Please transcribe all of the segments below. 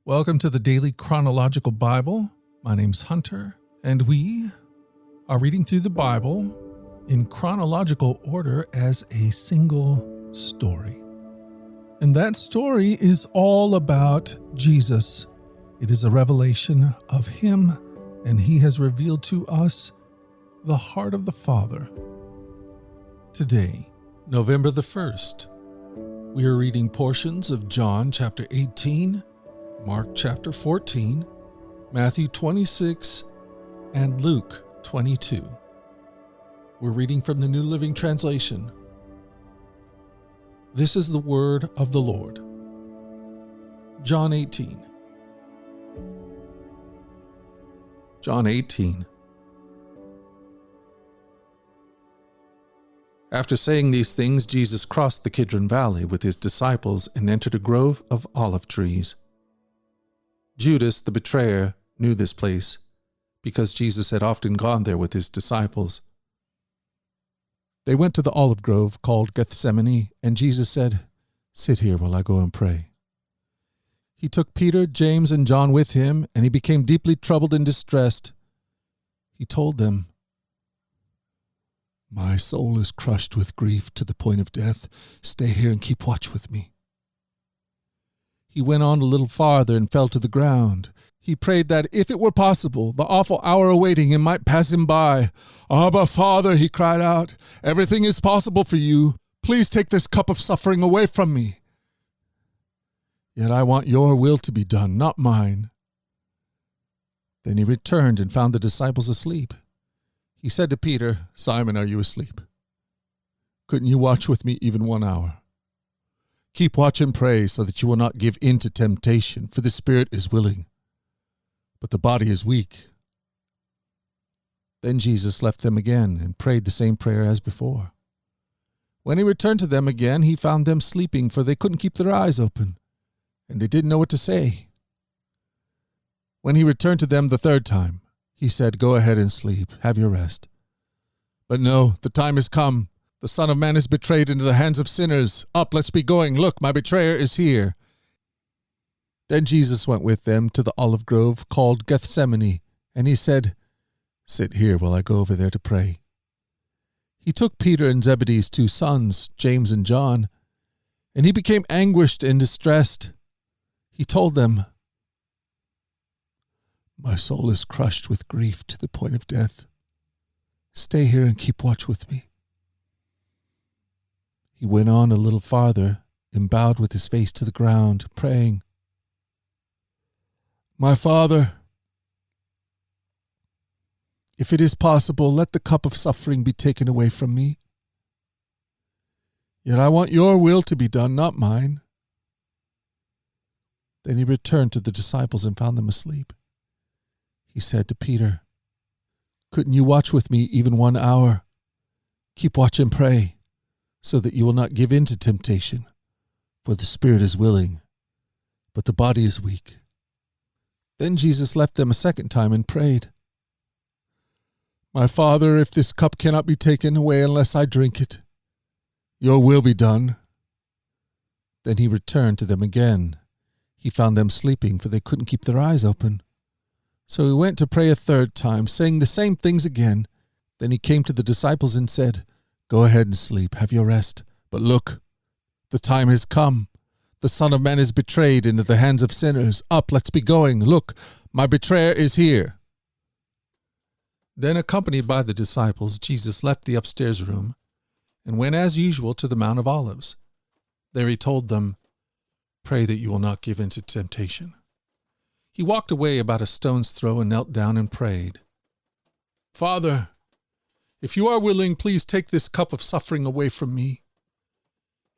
Welcome to the Daily Chronological Bible. My name's Hunter, and we are reading through the Bible in chronological order as a single story. And that story is all about Jesus. It is a revelation of Him, and He has revealed to us the heart of the Father. Today, November the 1st, we are reading portions of John chapter 18, Mark chapter 14, Matthew 26, and Luke 22. We're reading from the New Living Translation. This is the word of the Lord. John 18. John 18. After saying these things, Jesus crossed the Kidron Valley with his disciples and entered a grove of olive trees. Judas, the betrayer, knew this place, because Jesus had often gone there with his disciples. They went to the olive grove called Gethsemane, and Jesus said, "Sit here while I go and pray." He took Peter, James, and John with him, and he became deeply troubled and distressed. He told them, "My soul is crushed with grief to the point of death. Stay here and keep watch with me." He went on a little farther and fell to the ground. He prayed that, if it were possible, the awful hour awaiting him might pass him by. "Abba, Father," he cried out, "everything is possible for you. Please take this cup of suffering away from me. Yet I want your will to be done, not mine." Then he returned and found the disciples asleep. He said to Peter, "Simon, are you asleep? Couldn't you watch with me even 1 hour? Keep watch and pray so that you will not give in to temptation, for the spirit is willing, but the body is weak." Then Jesus left them again and prayed the same prayer as before. When he returned to them again, he found them sleeping, for they couldn't keep their eyes open, and they didn't know what to say. When he returned to them the third time, he said, "Go ahead and sleep, have your rest." But no, the time has come. The Son of Man is betrayed into the hands of sinners. Up, let's be going. Look, my betrayer is here. Then Jesus went with them to the olive grove called Gethsemane, and he said, "Sit here while I go over there to pray." He took Peter and Zebedee's 2 sons, James and John, and he became anguished and distressed. He told them, "My soul is crushed with grief to the point of death. Stay here and keep watch with me." He went on a little farther and bowed with his face to the ground, praying, "My Father, if it is possible, let the cup of suffering be taken away from me. Yet I want your will to be done, not mine." Then he returned to the disciples and found them asleep. He said to Peter, "Couldn't you watch with me even 1 hour? Keep watch and pray, so that you will not give in to temptation, for the spirit is willing, but the body is weak." Then Jesus left them a second time and prayed, "My Father, if this cup cannot be taken away unless I drink it, your will be done." Then he returned to them again. He found them sleeping, for they couldn't keep their eyes open. So he went to pray a third time, saying the same things again. Then he came to the disciples and said, "Go ahead and sleep, have your rest. But look, the time has come. The Son of Man is betrayed into the hands of sinners. Up, let's be going. Look, my betrayer is here." Then, accompanied by the disciples, Jesus left the upstairs room and went as usual to the Mount of Olives. There he told them, "Pray that you will not give in to temptation." He walked away about a stone's throw and knelt down and prayed, "Father, if you are willing, please take this cup of suffering away from me.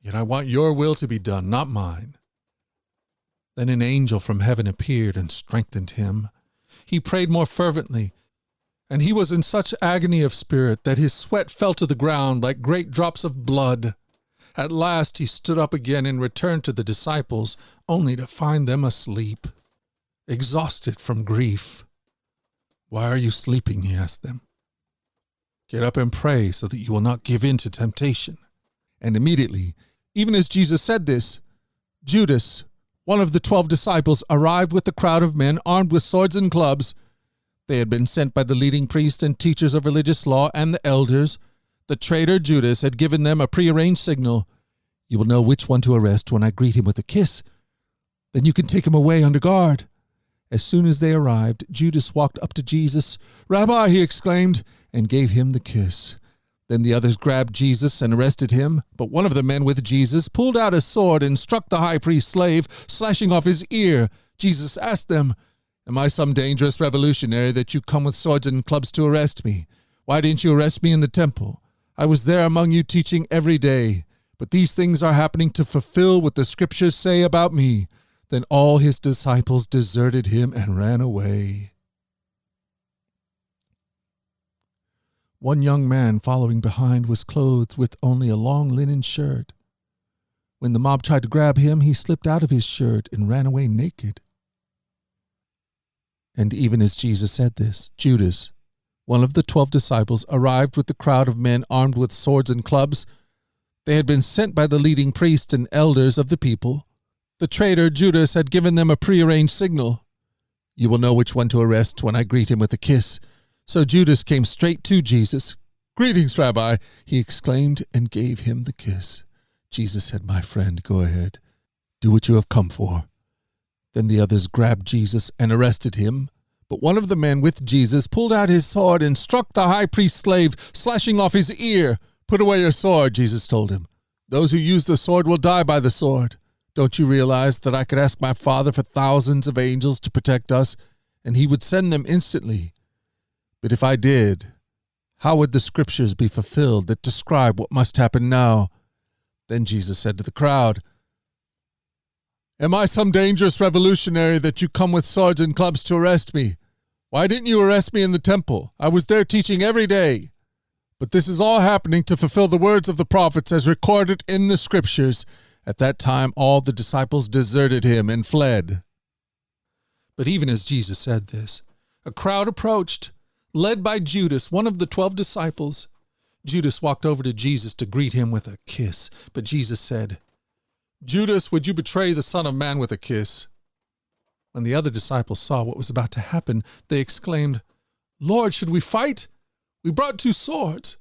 Yet I want your will to be done, not mine." Then an angel from heaven appeared and strengthened him. He prayed more fervently, and he was in such agony of spirit that his sweat fell to the ground like great drops of blood. At last he stood up again and returned to the disciples, only to find them asleep, exhausted from grief. "Why are you sleeping?" he asked them. "Get up and pray so that you will not give in to temptation." And immediately, even as Jesus said this, Judas, one of the 12 disciples, arrived with a crowd of men armed with swords and clubs. They had been sent by the leading priests and teachers of religious law and the elders. The traitor Judas had given them a prearranged signal. You will know which one to arrest when I greet him with a kiss. Then you can take him away under guard. As soon as they arrived, Judas walked up to Jesus. Rabbi, he exclaimed, and gave him the kiss. Then the others grabbed Jesus and arrested him. But one of the men with Jesus pulled out a sword and struck the high priest's slave, slashing off his ear. Jesus asked them, Am I some dangerous revolutionary that you come with swords and clubs to arrest me? Why didn't you arrest me in the temple? I was there among you teaching every day. But these things are happening to fulfill what the scriptures say about me. Then all his disciples deserted him and ran away. One young man following behind was clothed with only a long linen shirt. When the mob tried to grab him, he slipped out of his shirt and ran away naked. And even as Jesus said this, Judas, one of the 12 disciples, arrived with the crowd of men armed with swords and clubs. They had been sent by the leading priests and elders of the people. The traitor Judas had given them a prearranged signal. You will know which one to arrest when I greet him with a kiss. So Judas came straight to Jesus. Greetings, Rabbi, he exclaimed, and gave him the kiss. Jesus said, My friend, go ahead. Do what you have come for. Then the others grabbed Jesus and arrested him. But one of the men with Jesus pulled out his sword and struck the high priest's slave, slashing off his ear. Put away your sword, Jesus told him. Those who use the sword will die by the sword. Don't you realize that I could ask my Father for thousands of angels to protect us, and he would send them instantly? But if I did, how would the scriptures be fulfilled that describe what must happen now? Then Jesus said to the crowd, Am I some dangerous revolutionary that you come with swords and clubs to arrest me? Why didn't you arrest me in the temple? I was there teaching every day. But this is all happening to fulfill the words of the prophets as recorded in the scriptures. At that time, all the disciples deserted him and fled. But even as Jesus said this, a crowd approached, led by Judas, one of the 12 disciples. Judas walked over to Jesus to greet him with a kiss. But Jesus said, Judas, would you betray the Son of Man with a kiss? When the other disciples saw what was about to happen, they exclaimed, Lord, should we fight? We brought 2 swords.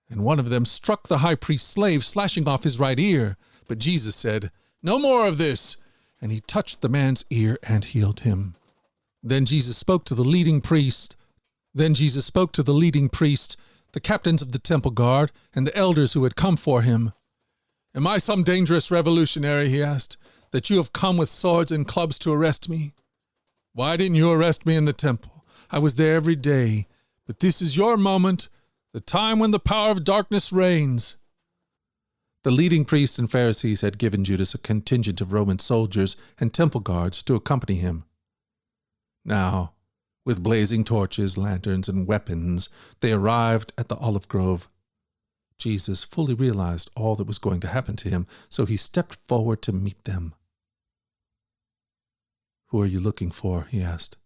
And one of them struck the high priest's slave, slashing off his right ear. But Jesus said, No more of this. And he touched the man's ear and healed him. Then Jesus spoke to the leading priest, the captains of the temple guard, and the elders who had come for him. Am I some dangerous revolutionary, he asked, that you have come with swords and clubs to arrest me? Why didn't you arrest me in the temple? I was there every day. But this is your moment, the time when the power of darkness reigns. The leading priests and Pharisees had given Judas a contingent of Roman soldiers and temple guards to accompany him. Now, with blazing torches, lanterns, and weapons, they arrived at the olive grove. Jesus fully realized all that was going to happen to him, so he stepped forward to meet them. Who are you looking for? He asked.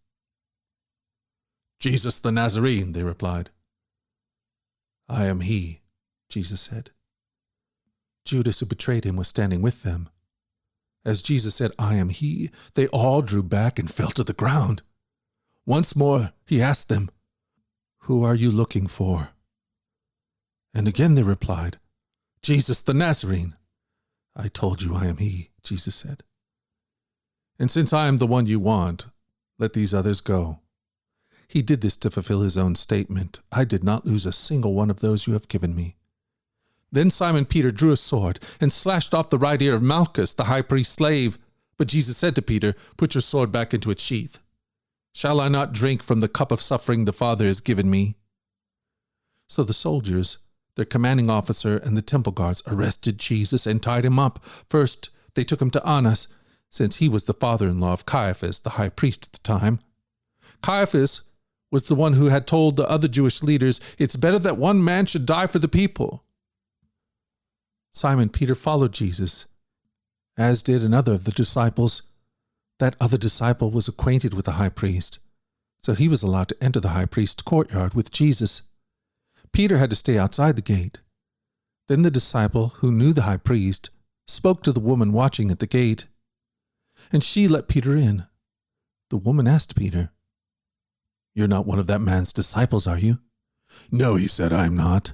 Jesus the Nazarene, they replied. I am he, Jesus said. Judas, who betrayed him, was standing with them. As Jesus said, I am he, they all drew back and fell to the ground. Once more, he asked them, Who are you looking for? And again they replied, Jesus the Nazarene. I told you I am he, Jesus said. And since I am the one you want, let these others go. He did this to fulfill his own statement. I did not lose a single one of those you have given me. Then Simon Peter drew a sword and slashed off the right ear of Malchus, the high priest's slave. But Jesus said to Peter, Put your sword back into its sheath. Shall I not drink from the cup of suffering the Father has given me? So the soldiers, their commanding officer, and the temple guards arrested Jesus and tied him up. First, they took him to Annas, since he was the father-in-law of Caiaphas, the high priest at the time. Caiaphas was the one who had told the other Jewish leaders, It's better that one man should die for the people. Simon Peter followed Jesus, as did another of the disciples. That other disciple was acquainted with the high priest, so he was allowed to enter the high priest's courtyard with Jesus. Peter had to stay outside the gate. Then the disciple, who knew the high priest, spoke to the woman watching at the gate. and she let Peter in. The woman asked Peter, "You're not one of that man's disciples, are you?" "No," he said, "I am not."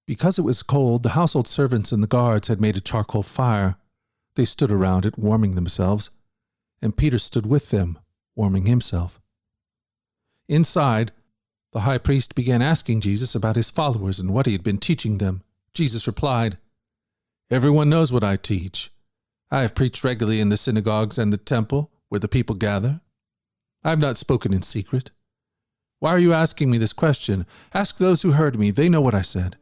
Because it was cold, the household servants and the guards had made a charcoal fire. They stood around it, warming themselves, and Peter stood with them, warming himself. Inside, the high priest began asking Jesus about his followers and what he had been teaching them. Jesus replied, "Everyone knows what I teach. I have preached regularly in the synagogues and the temple where the people gather. I have not spoken in secret. Why are you asking me this question? Ask those who heard me. They know what I said."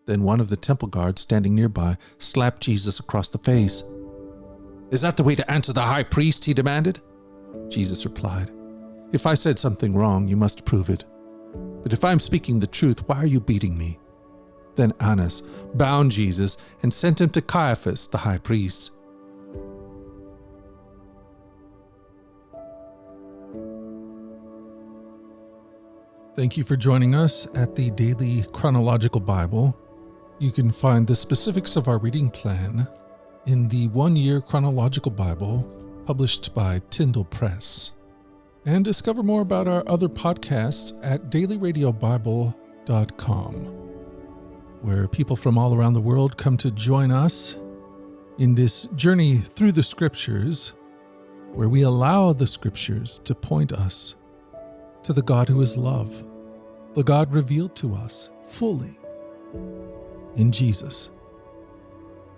Then one of the temple guards standing nearby slapped Jesus across the face. "Is that the way to answer the high priest?" he demanded. Jesus replied, "If I said something wrong, you must prove it. But if I am speaking the truth, why are you beating me?" Then Annas bound Jesus and sent him to Caiaphas, the high priest. Thank you for joining us at the Daily Chronological Bible. You can find the specifics of our reading plan in the one-year Chronological Bible published by Tyndale Press. And discover more about our other podcasts at dailyradiobible.com, where people from all around the world come to join us in this journey through the Scriptures, where we allow the Scriptures to point us to the God who is love, the God revealed to us fully in Jesus.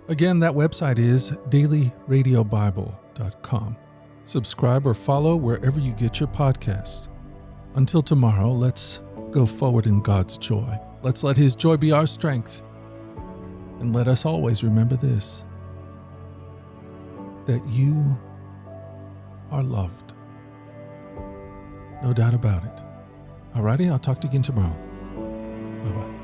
Again, that website is dailyradiobible.com. Subscribe or follow wherever you get your podcasts. Until tomorrow, let's go forward in God's joy. Let's let His joy be our strength. And let us always remember this, that you are loved. No doubt about it. Alrighty, I'll talk to you again tomorrow. Bye-bye.